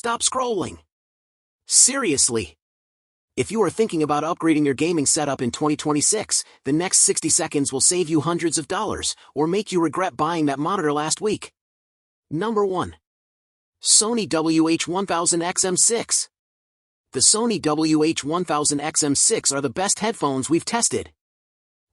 stop scrolling. Seriously. If you are thinking about upgrading your gaming setup in 2026, the next 60 seconds will save you hundreds of dollars, or make you regret buying that monitor last week. Number 1. Sony WH-1000XM6. The Sony WH-1000XM6 are the best headphones we've tested.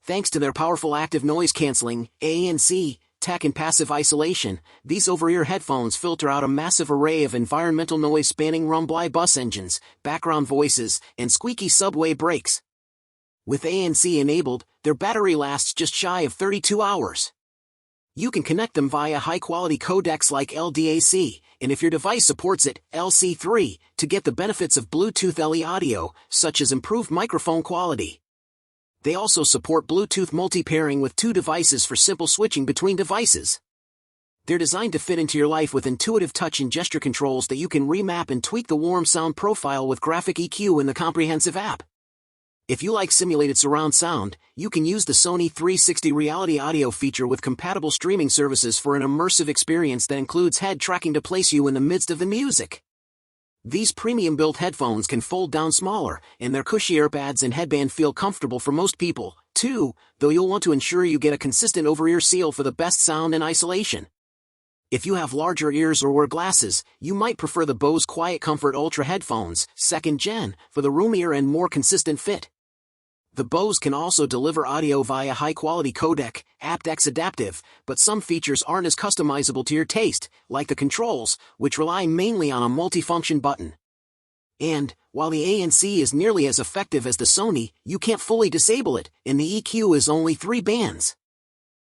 Thanks to their powerful active noise cancelling, ANC, tech and passive isolation, these over-ear headphones filter out a massive array of environmental noise spanning rumbly bus engines, background voices, and squeaky subway brakes. With ANC enabled, their battery lasts just shy of 32 hours. You can connect them via high-quality codecs like LDAC, and if your device supports it, LC3, to get the benefits of Bluetooth LE audio, such as improved microphone quality. They also support Bluetooth multi-pairing with 2 devices for simple switching between devices. They're designed to fit into your life with intuitive touch and gesture controls that you can remap and tweak the warm sound profile with graphic EQ in the comprehensive app. If you like simulated surround sound, you can use the Sony 360 Reality Audio feature with compatible streaming services for an immersive experience that includes head tracking to place you in the midst of the music. These premium-built headphones can fold down smaller, and their cushy earpads and headband feel comfortable for most people, too, though you'll want to ensure you get a consistent over-ear seal for the best sound and isolation. If you have larger ears or wear glasses, you might prefer the Bose Quiet Comfort Ultra headphones, 2nd gen, for the roomier and more consistent fit. The Bose can also deliver audio via high-quality codec, aptX adaptive, but some features aren't as customizable to your taste, like the controls, which rely mainly on a multifunction button. And, while the ANC is nearly as effective as the Sony, you can't fully disable it, and the EQ is only 3 bands.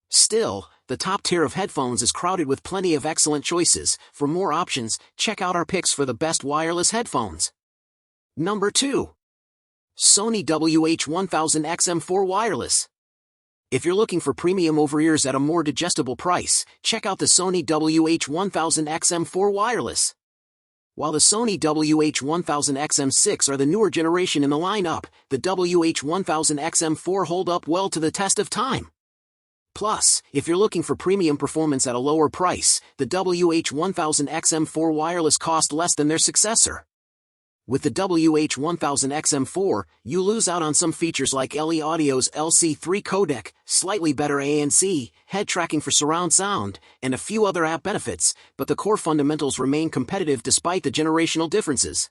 Still, the top tier of headphones is crowded with plenty of excellent choices. For more options, check out our picks for the best wireless headphones. Number 2. Sony WH-1000XM4 Wireless. If you're looking for premium over-ears at a more digestible price, check out the Sony WH-1000XM4 Wireless. While the Sony WH-1000XM6 are the newer generation in the lineup, the WH-1000XM4 hold up well to the test of time. Plus, if you're looking for premium performance at a lower price, the WH-1000XM4 Wireless cost less than their successor. With the WH-1000XM4, you lose out on some features like LE Audio's LC3 codec, slightly better ANC, head tracking for surround sound, and a few other app benefits, but the core fundamentals remain competitive despite the generational differences.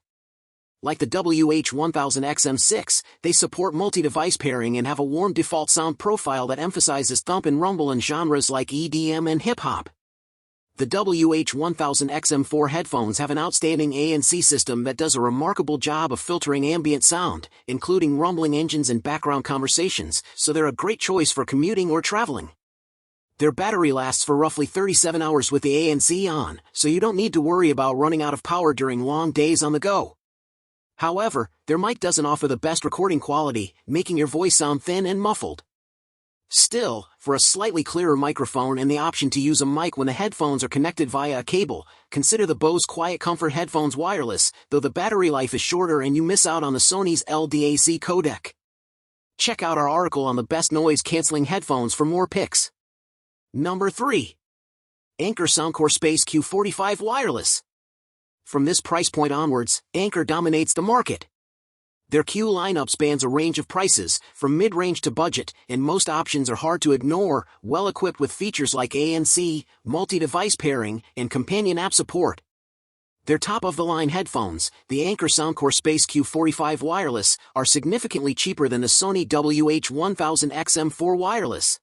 Like the WH-1000XM6, they support multi-device pairing and have a warm default sound profile that emphasizes thump and rumble in genres like EDM and hip-hop. The WH-1000XM4 headphones have an outstanding ANC system that does a remarkable job of filtering ambient sound, including rumbling engines and background conversations, so they're a great choice for commuting or traveling. Their battery lasts for roughly 37 hours with the ANC on, so you don't need to worry about running out of power during long days on the go. However, their mic doesn't offer the best recording quality, making your voice sound thin and muffled. Still, for a slightly clearer microphone and the option to use a mic when the headphones are connected via a cable, consider the Bose Quiet Comfort headphones wireless, though the battery life is shorter and you miss out on the Sony's LDAC codec. Check out our article on the best noise-canceling headphones for more picks. Number 3. Anker Soundcore Space Q45 Wireless. From this price point onwards, Anker dominates the market. Their Q lineup spans a range of prices, from mid-range to budget, and most options are hard to ignore, well equipped with features like ANC, multi-device pairing, and companion app support. Their top-of-the-line headphones, the Anker Soundcore Space Q45 Wireless, are significantly cheaper than the Sony WH-1000XM4 Wireless.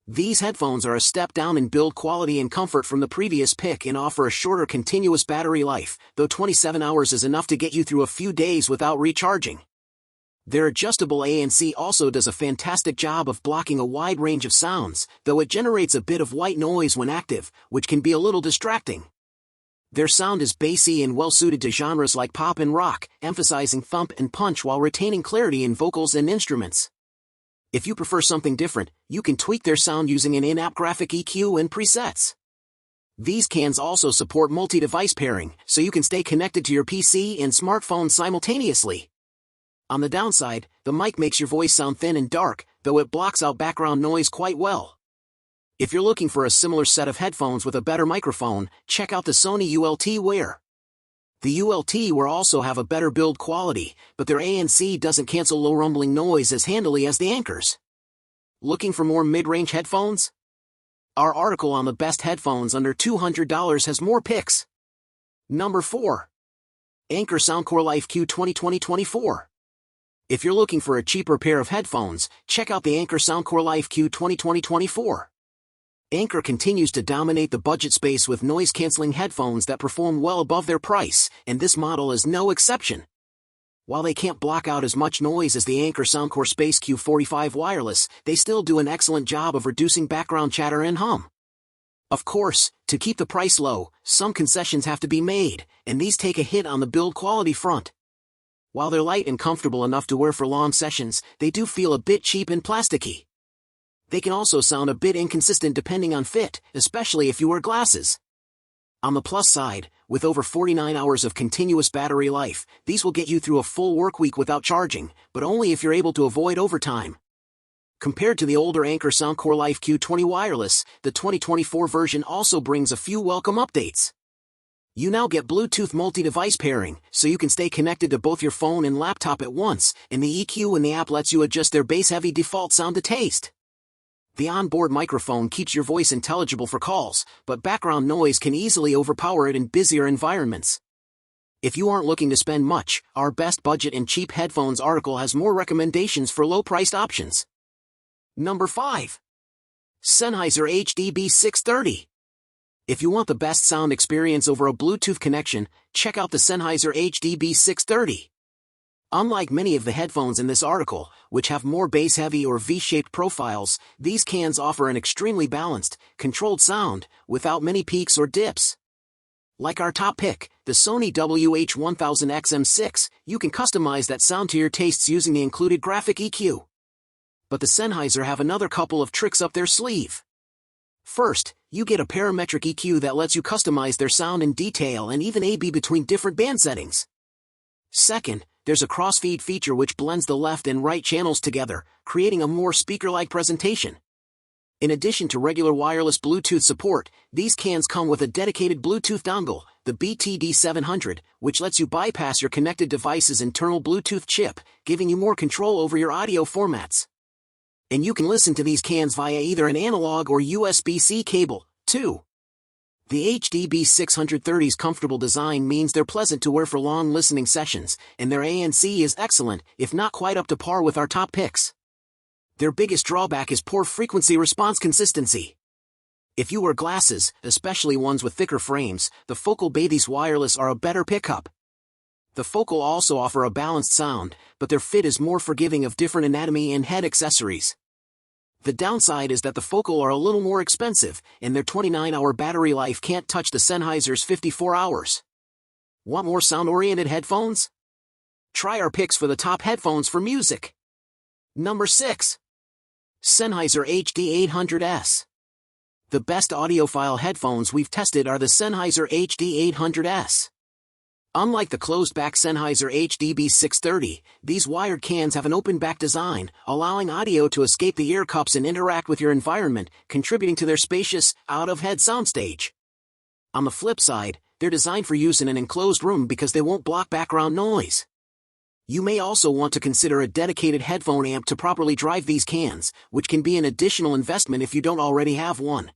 These headphones are a step down in build quality and comfort from the previous pick and offer a shorter continuous battery life, though 27 hours is enough to get you through a few days without recharging. Their adjustable ANC also does a fantastic job of blocking a wide range of sounds, though it generates a bit of white noise when active, which can be a little distracting. Their sound is bassy and well-suited to genres like pop and rock, emphasizing thump and punch while retaining clarity in vocals and instruments. If you prefer something different, you can tweak their sound using an in-app graphic EQ and presets. These cans also support multi-device pairing, so you can stay connected to your PC and smartphone simultaneously. On the downside, the mic makes your voice sound thin and dark, though it blocks out background noise quite well. If you're looking for a similar set of headphones with a better microphone, check out the Sony WH-1000. The ULT will also have a better build quality, but their ANC doesn't cancel low rumbling noise as handily as the Ankers. Looking for more mid-range headphones? Our article on the best headphones under $200 has more picks. Number 4. Anker Soundcore Life Q 2020-24. If you're looking for a cheaper pair of headphones, check out the Anker Soundcore Life Q 2020-24. Anker continues to dominate the budget space with noise-canceling headphones that perform well above their price, and this model is no exception. While they can't block out as much noise as the Anker Soundcore Space Q45 wireless, they still do an excellent job of reducing background chatter and hum. Of course, to keep the price low, some concessions have to be made, and these take a hit on the build quality front. While they're light and comfortable enough to wear for long sessions, they do feel a bit cheap and plasticky. They can also sound a bit inconsistent depending on fit, especially if you wear glasses. On the plus side, with over 49 hours of continuous battery life, these will get you through a full work week without charging, but only if you're able to avoid overtime. Compared to the older Anker Soundcore Life Q20 wireless, the 2024 version also brings a few welcome updates. You now get Bluetooth multi-device pairing, so you can stay connected to both your phone and laptop at once, and the EQ in the app lets you adjust their bass-heavy default sound to taste. The onboard microphone keeps your voice intelligible for calls, but background noise can easily overpower it in busier environments. If you aren't looking to spend much, our best budget and cheap headphones article has more recommendations for low-priced options. Number 5. Sennheiser HDB 630. If you want the best sound experience over a Bluetooth connection, check out the Sennheiser HDB 630. Unlike many of the headphones in this article, which have more bass-heavy or V-shaped profiles, these cans offer an extremely balanced, controlled sound, without many peaks or dips. Like our top pick, the Sony WH-1000XM6, you can customize that sound to your tastes using the included graphic EQ. But the Sennheiser have another couple of tricks up their sleeve. First, you get a parametric EQ that lets you customize their sound in detail and even A/B between different band settings. Second, there's a crossfeed feature which blends the left and right channels together, creating a more speaker-like presentation. In addition to regular wireless Bluetooth support, these cans come with a dedicated Bluetooth dongle, the BTD700, which lets you bypass your connected device's internal Bluetooth chip, giving you more control over your audio formats. And you can listen to these cans via either an analog or USB-C cable, too. The HDB 630's comfortable design means they're pleasant to wear for long listening sessions, and their ANC is excellent, if not quite up to par with our top picks. Their biggest drawback is poor frequency response consistency. If you wear glasses, especially ones with thicker frames, the Focal Bathys wireless are a better pickup. The Focal also offer a balanced sound, but their fit is more forgiving of different anatomy and head accessories. The downside is that the Focal are a little more expensive, and their 29-hour battery life can't touch the Sennheiser's 54 hours. Want more sound-oriented headphones? Try our picks for the top headphones for music. Number 6. Sennheiser HD800S. The best audiophile headphones we've tested are the Sennheiser HD800S. Unlike the closed-back Sennheiser HDB 630, these wired cans have an open-back design, allowing audio to escape the ear cups and interact with your environment, contributing to their spacious, out-of-head soundstage. On the flip side, they're designed for use in an enclosed room because they won't block background noise. You may also want to consider a dedicated headphone amp to properly drive these cans, which can be an additional investment if you don't already have one.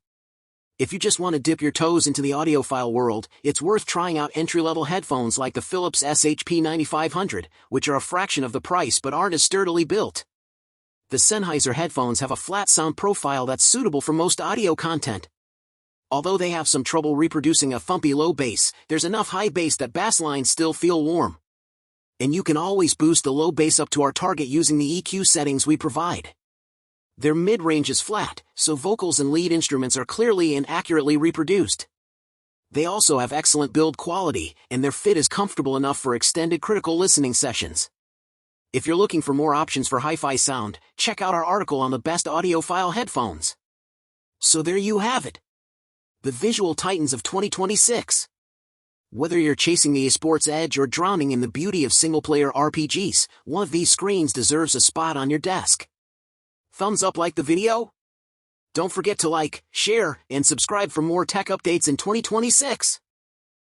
If you just want to dip your toes into the audiophile world, it's worth trying out entry-level headphones like the Philips SHP9500, which are a fraction of the price but aren't as sturdily built. The Sennheiser headphones have a flat sound profile that's suitable for most audio content. Although they have some trouble reproducing a thumpy low bass, there's enough high bass that bass lines still feel warm. And you can always boost the low bass up to our target using the EQ settings we provide. Their mid-range is flat, so vocals and lead instruments are clearly and accurately reproduced. They also have excellent build quality, and their fit is comfortable enough for extended critical listening sessions. If you're looking for more options for hi-fi sound, check out our article on the best audiophile headphones. So there you have it. The visual titans of 2026. Whether you're chasing the esports edge or drowning in the beauty of single-player RPGs, one of these screens deserves a spot on your desk. Thumbs up like the video? Don't forget to like, share, and subscribe for more tech updates in 2026.